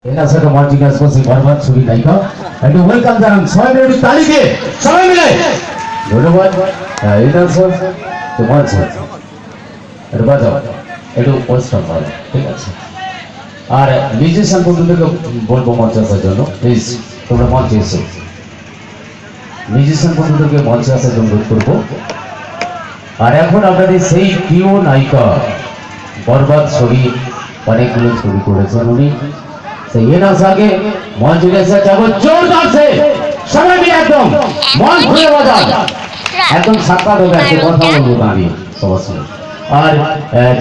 এনাসাকে মঞ্চে আসছে বরবাদ ছবি নায়িকা একটু ওয়েলকাম জানান সবাই মিলে তালি দিয়ে সবাই মিলে ধন্যবাদ এনাসা তো মঞ্চ একটু বাজাও একটু পোস্টার ভালো ঠিক আছে আর মিউজিশিয়ান বন্ধুদেরকে বলবো মঞ্চে আসার জন্য প্লিজ তোমরা মঞ্চে এসো মিউজিশিয়ান বন্ধুদেরকে মঞ্চে আসার জন্য অনুরোধ করবো আর এখন আপনাদের সেই প্রিয় নায়িকা বরবাদ ছবি অনেকগুলো ছবি করেছেন উনি সেই এনাসাকে মঞ্চে এসে যাবো জোরদার সে সবাই মিলে একদম মন খুলে বাজান একদম সাক্ষাৎ হবে একটা কথা বলবো না আমি সবার সঙ্গে আর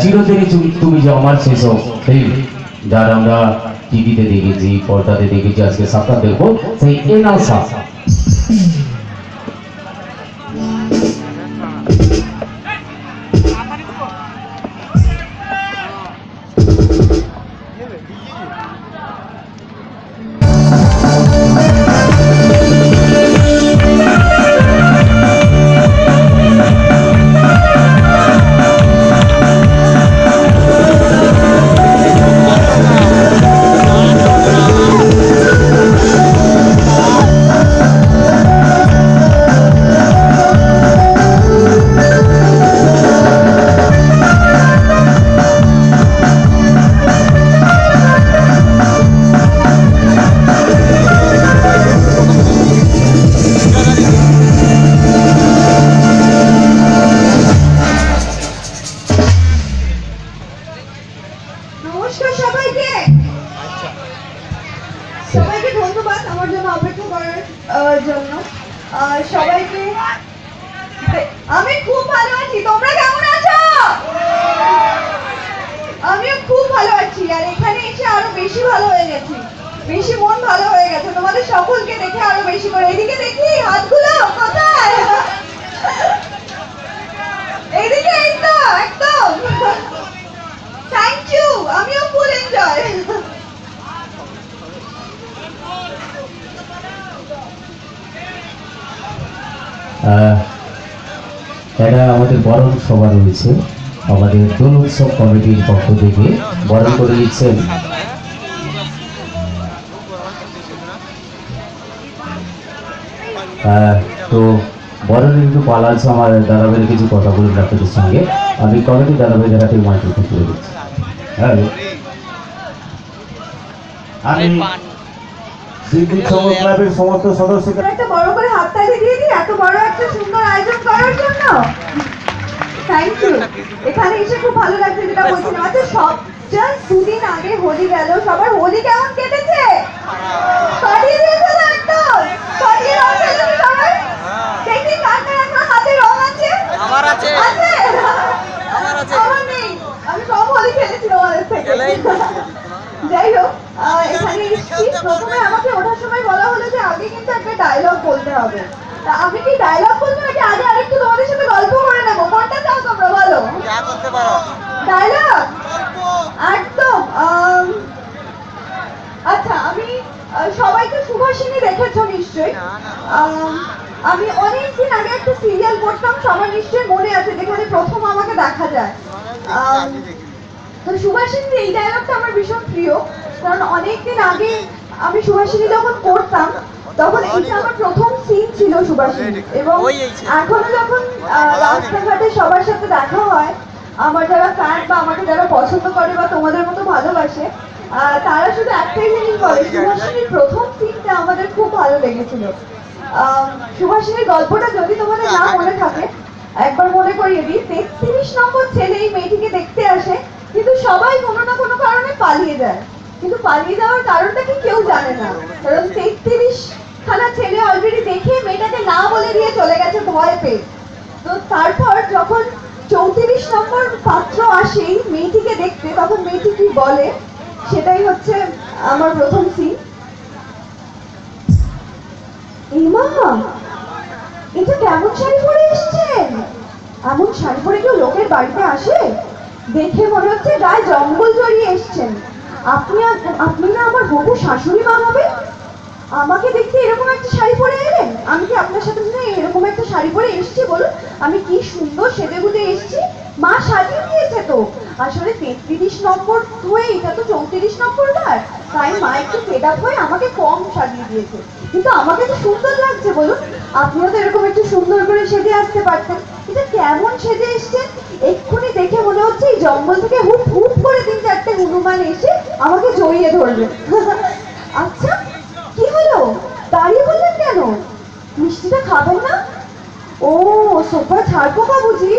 চিরদিনই তুমি যে আমার সেই সব ফিল্ম যারা আমরা টিভিতে দেখেছি পর্দাতে দেখেছি আজকে সাক্ষাৎ দেখবো সেই এনাসা সবাইকে ধন্যবাদ আমার জন্য অপেক্ষা করার জন্য সবাইকে আমি খুব ভালো আছি তোমরা কেমন আছো আমিও খুব ভালো আছি আর এখানে এসে আরো বেশি ভালো হয়ে গেছি বেশি মন ভালো হয়ে গেছে তোমাদের সকলকে দেখে আরো বেশি করে এদিকে দেখি হাতগুলো কোথায় এইদিকে এই তো একদম থ্যাংক ইউ আমিও ফুল এনজয় এটা আমাদের বরণ সভা রয়েছে আমাদের দোল উৎসব কমিটির পক্ষ থেকে বরণ করে দিচ্ছেন তো বরণের একটু পালা আছে আমার দাদাভাইয়ের কিছু কথা বলে ডাক্তারদের সঙ্গে আমি কমিটি দাদাভাই যারা ঠিক মাইক্রোফোন তুলে দিচ্ছি হ্যাঁ আমি সিদ্দিক সমর ক্লাবের সমস্ত সদস্যকে একটা বড় করে হাততালি দিয়ে দিই এত বড় একটা সুন্দর আয়োজন করার জন্য থ্যাংক ইউ এখানে এসে খুব ভালো লাগছে যেটা বলছিলাম আচ্ছা সবজন দুদিন আগে হোলি গেল সবার হোলি কেমন কেটেছে কাটিয়ে দিয়েছে তো একদম কাটিয়ে রং খেলেছে সবাই দেখি কার কার এখন হাতে রং আছে আমার আছে আছে আমার আছে আমার নেই আমি সব হোলি খেলেছি তোমাদের থেকে যাই হোক এখানে এসেছি প্রথমে আমাকে ওঠার সময় বলা হলো যে আগে কিন্তু একটা ডায়লগ বলতে হবে তা আমি কি ডায়লগ বলবো নাকি আগে আরেকটু তোমাদের সাথে গল্প করে নেবো কোনটা চাও তোমরা বলো যা করতে পারো ডায়লগ একদম আচ্ছা আমি সবাইকে সুভাষিনী দেখেছো নিশ্চয়ই আমি অনেকদিন আগে একটা সিরিয়াল করতাম সবার নিশ্চয়ই মনে আছে যেখানে প্রথম আমাকে দেখা যায় তো সুভাষিনী এই ডায়লগটা আমার ভীষণ প্রিয় কারণ অনেকদিন আগে আমি সুভাষিনী যখন করতাম তখন এইটা আমার প্রথম সিন ছিল সুভাষিনী এবং এখনো যখন রাস্তাঘাটে সবার সাথে দেখা হয় আমার যারা ফ্যান বা আমাকে যারা পছন্দ করে বা তোমাদের মতো ভালোবাসে তারা শুধু একটাই জিনিস বলে সুভাষিনীর প্রথম সিনটা আমাদের খুব ভালো লেগেছিল সুভাষিনীর গল্পটা যদি তোমাদের না মনে থাকে একবার মনে করিয়ে দিই 33 নম্বর ছেলে এই মেয়েটিকে দেখতে আসে কিন্তু সবাই কোনো না কোনো কারণে পালিয়ে যায় কিন্তু পালিয়ে যাওয়ার কারণটা কি কেউ জানে না কারণ 33 খানা ছেলে অলরেডি দেখে মেয়েটাকে না বলে দিয়ে চলে গেছে ভয় পেয়ে তো তারপর যখন 34 নম্বর পাত্র আসে মেয়েটিকে দেখতে তখন মেয়েটি কি বলে সেটাই হচ্ছে আমার প্রথম সিন এই মা এটা কেমন শাড়ি পরে এসছেন এমন শাড়ি পরে কেউ লোকের বাড়িতে আসে দেখে মনে হচ্ছে গায়ে জঙ্গল জড়িয়ে এসছেন আপনি না আমার হবু শাশুড়ি মা হবে আমাকে দেখতে এরকম একটা শাড়ি পরে এলেন আমি কি আপনার সাথে এরকম একটা শাড়ি পরে এসেছি বলুন আমি কি সুন্দর সেজে গুজে এসেছি মা সাজিয়ে দিয়েছে তো আসলে 33 নম্বর হয়ে এটা তো 34 নম্বর বার, তাই মা একটু ফেড আপ হয়ে আমাকে কম সাজিয়ে দিয়েছে। কিন্তু আমাকে তো সুন্দর লাগছে বলুন, আপনিও তো এরকম একটু সুন্দর করে সেজে আসতে পারতেন। এটা কেমন সেজে এসছেন, এক্ষুনি দেখে মনে হচ্ছে এই জঙ্গল থেকে হুপ হুপ করে 3-4টে হনুমান এসে আমাকে জড়িয়ে ধরবে। আচ্ছা, কি হলো, দাঁড়িয়ে বললেন কেন? মিষ্টিটা খাবেন না? ও, সোফা ছাড়বো না বুঝি?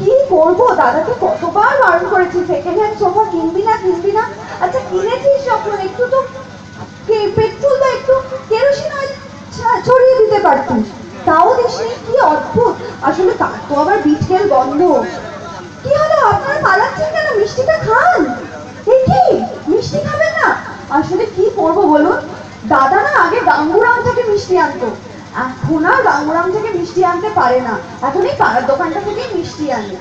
কি করবো, দাদাকে কতবার বারণ করেছি সেকেন্ড হ্যান্ড সোফা কিনবি না কিনবি না। আচ্ছা কিনেছিস যখন একটু তো পেট্রোল বা একটু কেরোসিন অয়েল ছড়িয়ে দিতে পারতিস, তাও দিসনি। কি অদ্ভুত, আসলে তার তো আবার বিটকেল বন্ধ। কি হলো, আপনারা পালাচ্ছেন কেন? মিষ্টিটা খান। এই কি, মিষ্টি খাবেন না? আসলে কি করবো বলুন, দাদা না আগে গাঙ্গুরাম থেকে মিষ্টি আনতো, এখন আর গাঙ্গুরাম থেকে মিষ্টি আনতে পারে না, এখন এই পাড়ার দোকানটা থেকেই মিষ্টি আনে।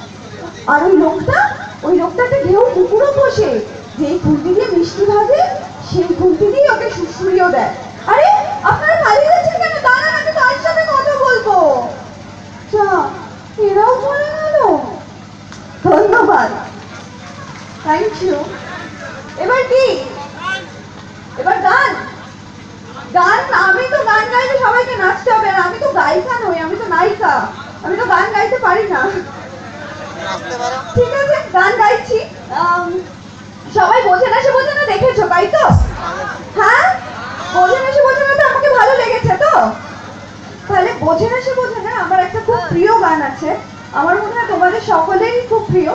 আর ওই লোকটা একটা ঢেউ কুকুরও বসে, যেই খুন্তি দিয়ে মিষ্টি ভাজে সেই খুন্তি দিয়ে ওকে সুড়সুড়িও দেয়। আরে আপনারা পালিয়ে যাচ্ছেন কেন? দাঁড়ান, আমি তার সাথে কথা বলবো। আচ্ছা, এরাও চলে গেল, ধন্যবাদ, থ্যাংক ইউ। এবার কি, এবার গান। গান, আমি তো গান গাইলে সবাইকে নাচতে হবে, আর আমি তো গায়িকা নই, আমি তো নায়িকা, আমি তো গান গাইতে পারি না। নাচতে পারো? ঠিক আছে, গান গাইছি। সবাই বোঝে না সে বোঝে না দেখেছো, তাই তো? হ্যাঁ, বোঝে না সে বোঝে না তো আমাকে ভালো লেগেছে তো? তাহলে বোঝে না সে বোঝে না আমার একটা খুব প্রিয় গান আছে, আমার মনে হয় তোমাদের সকলেরই খুব প্রিয়,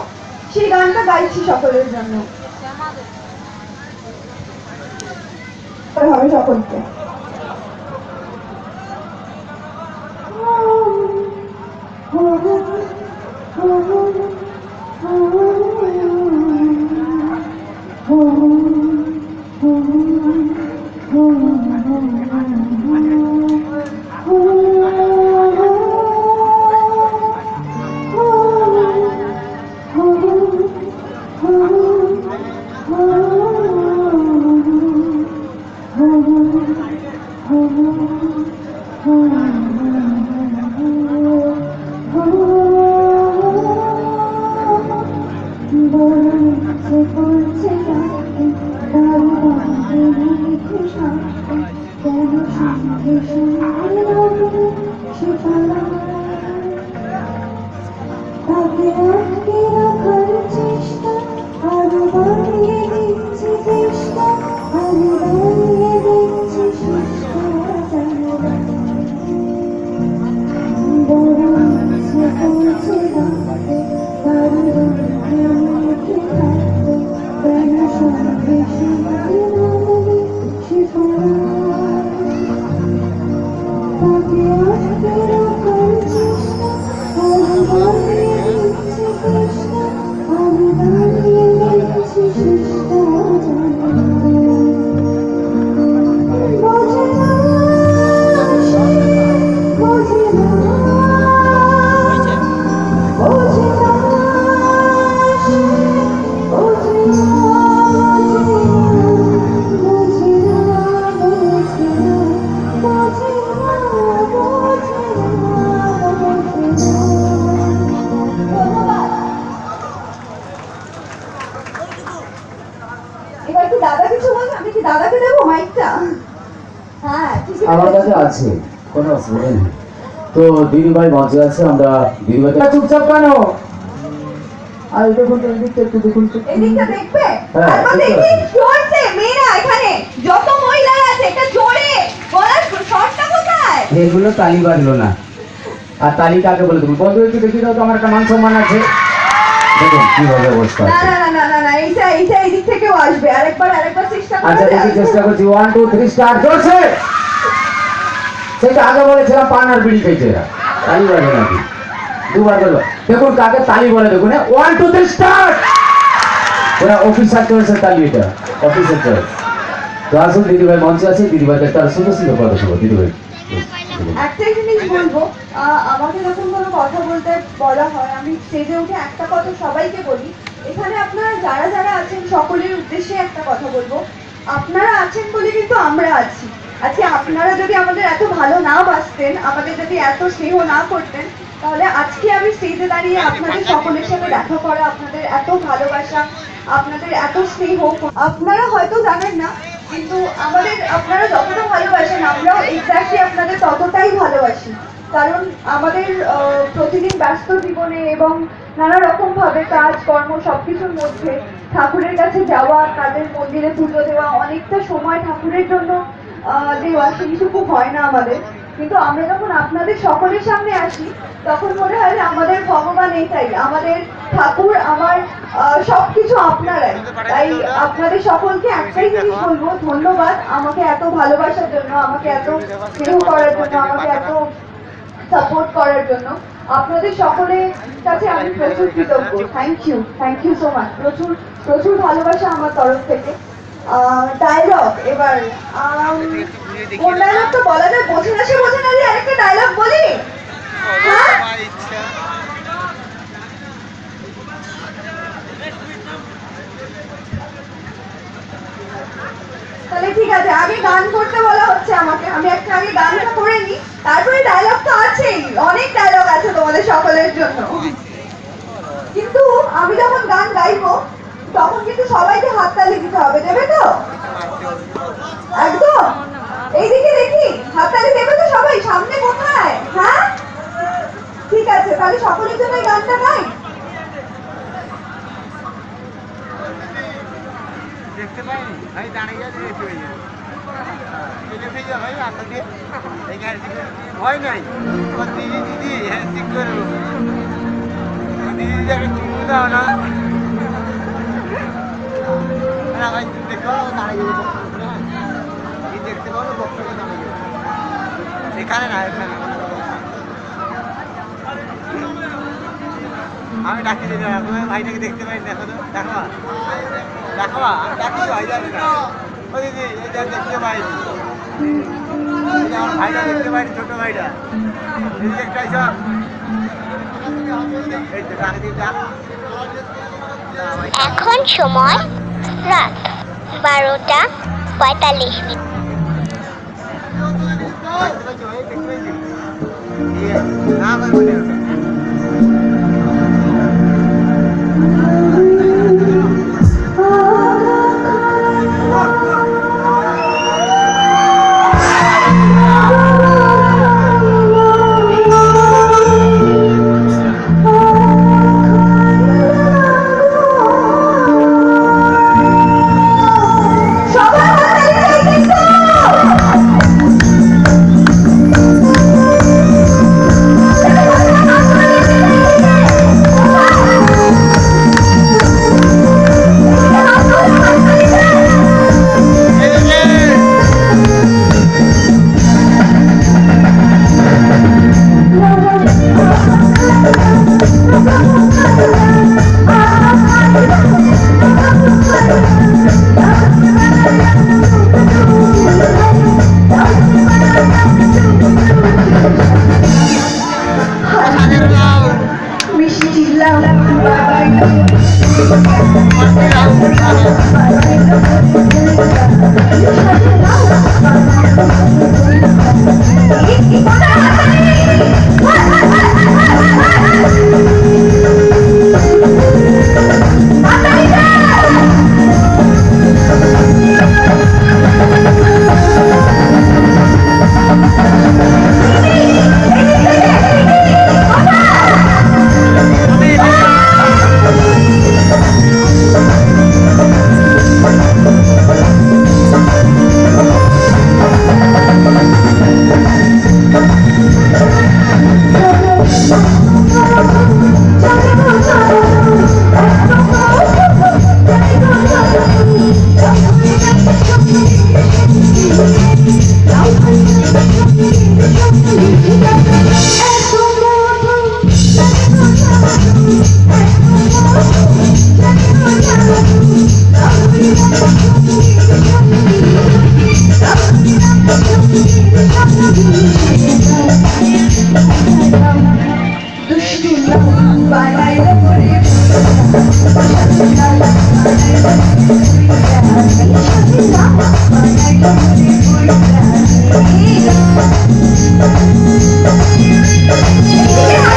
সেই গানটা গাইছি সকলের জন্য। হবে সকলকে। এবার কি দাদা কিছু বলবে? আমি কি দাদাকে দেবো মাইকটা? হ্যাঁ, ঠিকই আমার বলেছো। কাছে আছে, কোনো অসুবিধা নেই। তো দিদিভাই মঞ্চে আছে, আমরা দিদিভাইকে চুপচাপ কেন? আর দেখুন তো, এদিকটা একটু দেখুন তো। এদিকটা দেখবে? হ্যাঁ, একবার দেখতে দেখি, পাচ্ছি। জোরসে মেয়েরা এখানে যত মহিলা আছে একটা জোরে গলার শটটা কোথায়? এগুলো তালি বাজলো না, আর তালি কাকে বলে দেবো? বন্ধু একটু দেখি দাও তো, আমার একটা মান সম্মান আছে। দেখুন কিভাবে অবস্থা না আছে। না না না না, এইটা এদিক থেকেও আসবে। আরেকবার চেষ্টা করা আচ্ছা দেখি, যায়? চেষ্টা করছি। 1 2 3 স্টার্ট। জোরসে। সেটা আগে বলেছিলাম পান আর বিড়ি খেয়েছে এরা, তালি বাজে নাকি? দুবার বলবো, দেখুন কাকে তালি বলে দেখুন। 1 2 3 স্টার্ট। ওরা অফিসার চয়েসের তালি, এটা অফিসার চয়েস। তো আসুন, দিদিভাই মঞ্চে আছে, দিদিভাইকে তার সুন্দর সুন্দর কথা শুনবো। দিদিভাই একটাই জিনিস বলবো, আমাকে যখন কোনো কথা বলতে বলা হয় আমি স্টেজে উঠে একটা কথা সবাইকে বলি। এখানে আপনারা যারা যারা আছেন সকলের উদ্দেশ্যে একটা কথা বলবো, আপনারা আছেন বলে কিন্তু আমরা আছি। আজকে আপনারা যদি আমাদের এত ভালো না বাসতেন, আমাদের যদি এত স্নেহ না করতেন, তাহলে আজকে আমি স্টেজে দাঁড়িয়ে আপনাদের সকলের সাথে দেখা করা, আপনাদের এত ভালোবাসা, আপনাদের এত স্নেহ, আপনারা হয়তো জানেন না, কিন্তু আপনারা যতটা ভালোবাসেন আমরাও এক্স্যাক্টলি আপনাদের ততটাই ভালোবাসি। কারণ আমাদের প্রতিদিন ব্যস্ত জীবনে এবং নানা রকম ভাবে কাজ কর্ম সবকিছুর মধ্যে ঠাকুরের কাছে যাওয়া, তাদের মন্দিরে পুজো দেওয়া, অনেকটা সময় ঠাকুরের জন্য দেওয়া, সেইটুকু হয় না আমাদের। কিন্তু আমরা যখন আপনাদের সকলের সামনে আসি তখন মনে হয় যে আমাদের ভগবান এটাই, আমাদের ঠাকুর, আমার সবকিছু আপনারাই। তাই আপনাদের সকলকে একটাই জিনিস বলবো, ধন্যবাদ আমাকে এত ভালোবাসার জন্য, আমাকে এত স্নেহ করার জন্য, আমাকে এত সাপোর্ট করার জন্য। আপনাদের সকলের কাছে আমি প্রচুর কৃতজ্ঞ। Thank you so much. প্রচুর প্রচুর ভালোবাসা আমার তরফ থেকে। ডায়লগ এবার কোন ডায়লগ তো বলা যায়, বোঝে না যে আরেকটা ডায়লগ বলি। হ্যাঁ তাহলে ঠিক আছে, আগে গান করতে বলা হচ্ছে আমাকে, আমি একটা আগে গানটা করে নিই, তারপরে ডায়লগ তো আছেই, অনেক ডায়লগ আছে তোমাদের সকলের জন্য। কিন্তু আমি যখন গান গাইবো তখন কিন্তু সবাইকে হাততালি দিতে হবে, দেবে তো? একদম এইদিকে দেখি হাততালি দেবে তো সবাই? সামনে কোথায়? হ্যাঁ ঠিক আছে, তাহলে সকলের জন্য এই গানটা গাই। দেখতে পাইনি ভাই, দাঁড়িয়ে গেছে, দেখতে পাই ভাই, আসা দিয়ে ভয় নাই। দিদি দিদি হ্যাঁ ঠিক করবো, দিদি যাকে চুমু দাও না ভাই, তুমি দেখতে পাবো দাঁড়িয়ে যাবে, দেখতে পাবো বক্তব্য দাঁড়িয়ে যাবে, এখানে না এখানে। আমি ডাকি দিই ভাইটাকে দেখতে পাই, দেখো তো, দেখো দেখো, আমি ডাকি ভাই যাবে না, ও দিদি এটা দেখতে পাইনি, আমার ভাইটা দেখতে পাইনি, ছোট ভাইটা দিদি একটা সব এই তো ডাকি দিই। এখন সময় রাত 12:45। না ভাই বলে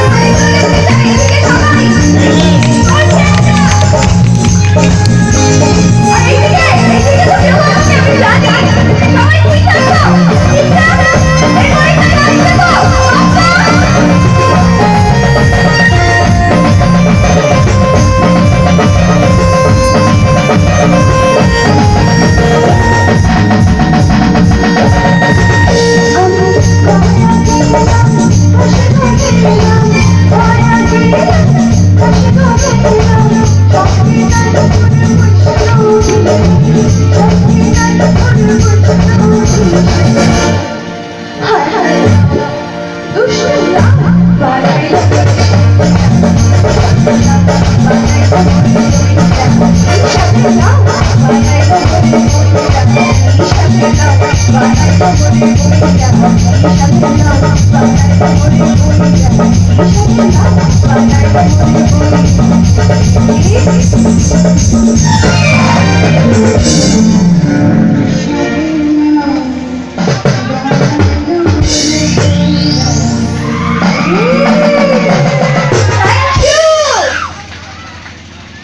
Hey! হায় হায় দুষ্টু না বানাইলো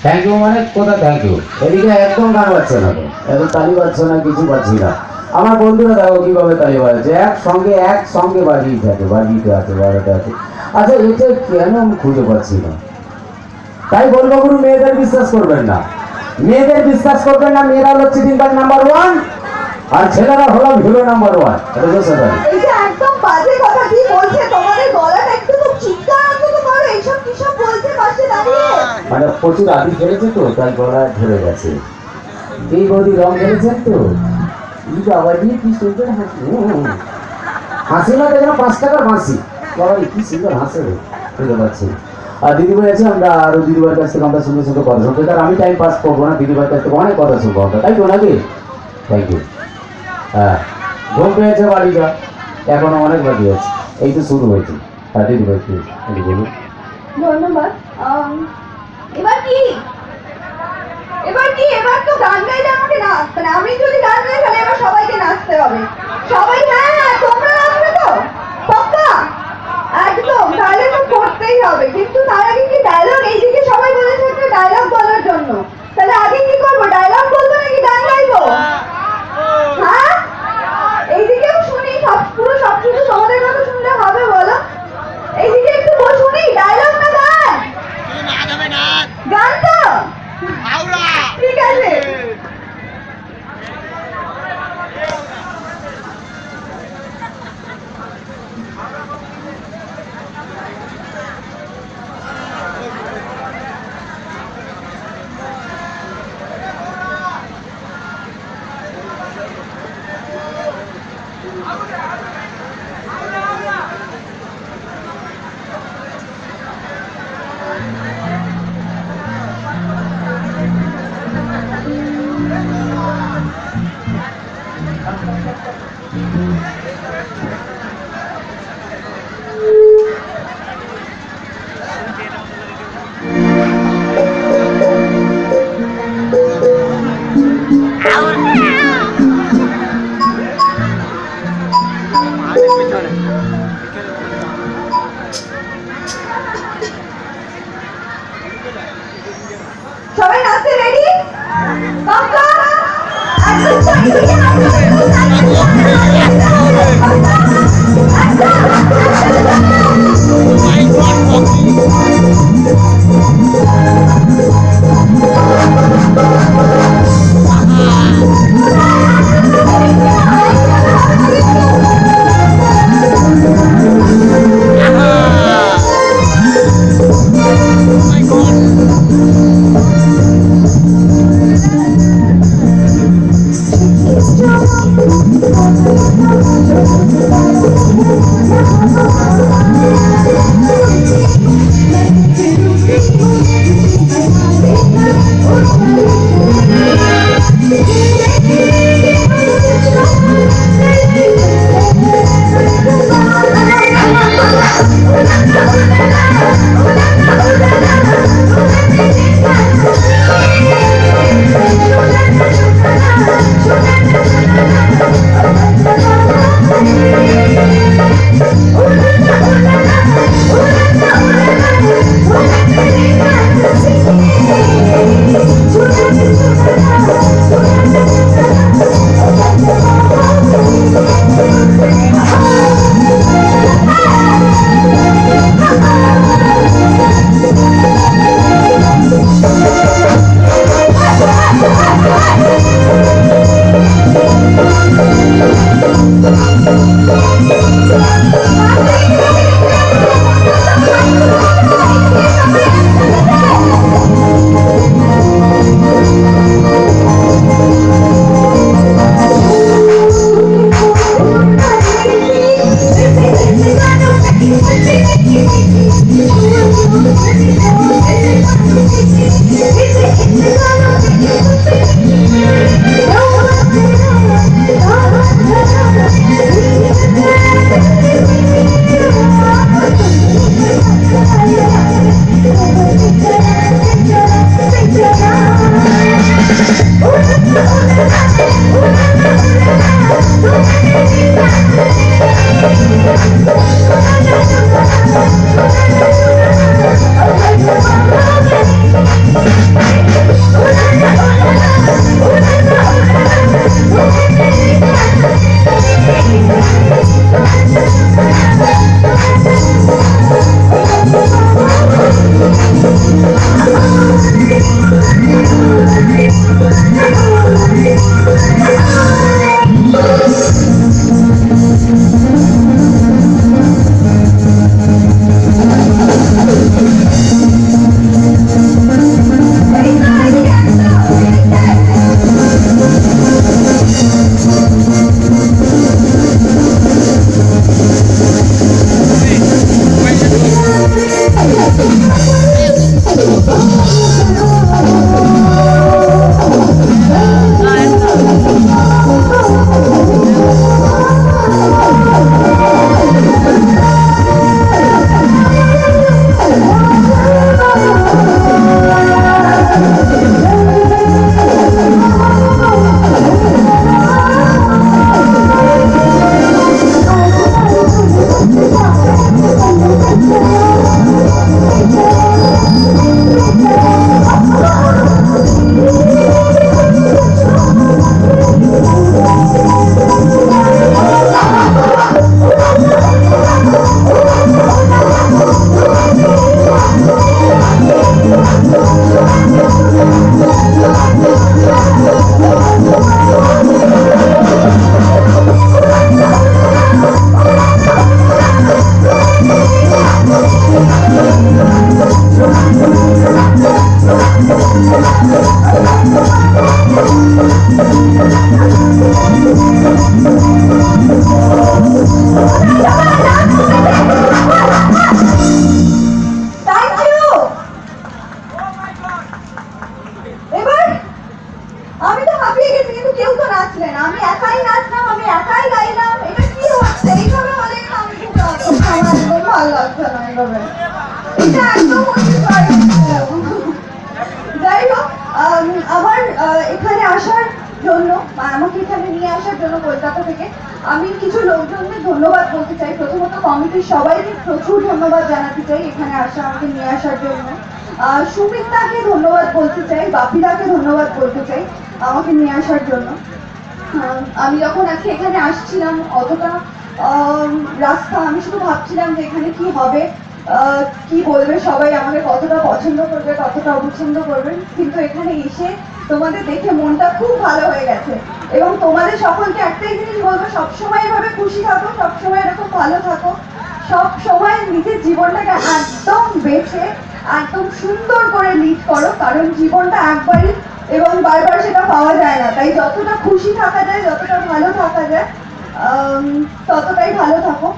থ্যাংক ইউ মানে কোথা থ্যাংক ইউ, এদিকে একদম গান বাজছে না তো, এখন তালি বাজছে না, কিছু পাচ্ছি না। আমার বন্ধুরা দেখো কিভাবে তালি বাজাচ্ছে, একসঙ্গে বাজিয়ে থাকে, বাজিতে আছে, বাজাতে আছে। আচ্ছা এটা কেন আমি খুঁজে পাচ্ছি না? তাই বলবো গুরু, মেয়েদের বিশ্বাস করবেন না, মেয়েদের বিশ্বাস করবেন না। মেয়েরা হলো চিটিংবাজ নাম্বার 1 আর ছেলেরা হলো ভিলো নাম্বার 1। এটা বুঝতে পারি। এই যে একদম বাজে কথা কি বলছে, তোমাদের গলাটা একটু তো চিৎকার অন্তত করো, এইসব কিসব বলছে পাশে দাঁড়িয়ে। মানে প্রচুর আদি খেলেছে তো, তাই গলায় ধরে গেছে। এই বৌদি রং খেলেছেন তো, এই বাবা দিয়ে কি সুন্দর হাসি, হাসি না দেখলাম 5 টাকার হাসি, বাবা কি সুন্দর হাসে রে, বুঝতে পারছি। আর দিদিভাই আছে, আমরা আরো দিদিভাইয়ের কাছ থেকে আমরা সুন্দর সুন্দর কথা শুনতে, কারণ আমি টাইম পাস করবো না, দিদিভাইয়ের কাছ থেকে অনেক কথা শুনবো আমরা, তাই তো নাকি? Thank you. হ্যাঁ ঘুম পেয়েছে বাড়িটা, এখনো অনেক বাকি আছে, এই তো শুরু হয়েছে। হ্যাঁ দিদিভাই প্লিজ বলুন। ধন্যবাদ। এবার কি এবার তো গান গাইলে আমাকে না, মানে আমি যদি গান গাই তাহলে এবার সবাইকে নাচতে হবে। সবাই হ্যাঁ তোমরা নাচবে তো পাক্কা, একদম, তাহলে তো করতেই হবে। কিন্তু তার আগে কি ডায়লগ, এইদিকে সবাই বলেছে একটা ডায়লগ বলার জন্য, তাহলে আগে কি করবো, ডায়লগ বলবো নাকি গান গাইবো? হ্যাঁ এইদিকেও শুনি, পুরো সবকিছু তোমাদের কথা শুনলে হবে বলো? এইদিকে একটু শুনি, ডায়লগ না গান? গান তো ঠিক আছে। সবাই নাচতে রেডি? পাক্কা আসার জন্য কলকাতা থেকে। আমি কিছু লোকজনদের ধন্যবাদ বলতে চাই। প্রথমত কমিটির সবাইকে প্রচুর ধন্যবাদ জানাতে চাই এখানে আমাকে নিয়ে আসার জন্য। সুমিতাকে ধন্যবাদ বলতে চাই, বাপিদাকে ধন্যবাদ বলতে চাই আমাকে নিয়ে আসার জন্য। আমি যখন আজকে এখানে আসছিলাম অতটা রাস্তা আমি শুধু ভাবছিলাম যে এখানে কি হবে, কি বলবে সবাই, আমাকে কতটা পছন্দ করবে কতটা অপছন্দ করবে, কিন্তু এখানে এসে তোমাদের দেখে মনটা খুব ভালো হয়ে গেছে। এবং তোমাদের সকলকে একটাই জিনিস বলবো, সবসময় এভাবে খুশি থাকো, সবসময় এরকম ভালো থাকো, সব সময় নিজের জীবনটাকে একদম বেছে একদম সুন্দর করে লিড করো, কারণ জীবনটা একবারই এবং বারবার সেটা পাওয়া যায় না। তাই যতটা খুশি থাকা যায়, যতটা ভালো থাকা যায়, ততটাই ভালো থাকো।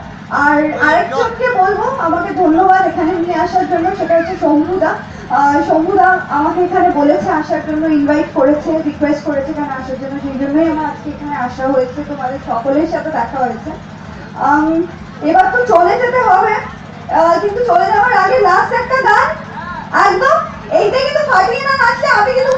আর আরেকজনকে বলবো আমাকে ধন্যবাদ এখানে নিয়ে আসার জন্য, সেটা হচ্ছে শম্ভুদা। শম্ভুদা আমাকে এখানে বলেছে আসার জন্য, ইনভাইট করেছে, রিকোয়েস্ট করেছে এখানে আসার জন্য, সেই জন্যই আমার আজকে এখানে আসা হয়েছে, তোমাদের সকলের সাথে দেখা হয়েছে। এবার তো চলে যেতে হবে, কিন্তু চলে যাওয়ার আগে লাস্ট একটা গান একদম এইটা কিন্তু ফাটিয়ে না নাচলে আমি কিন্তু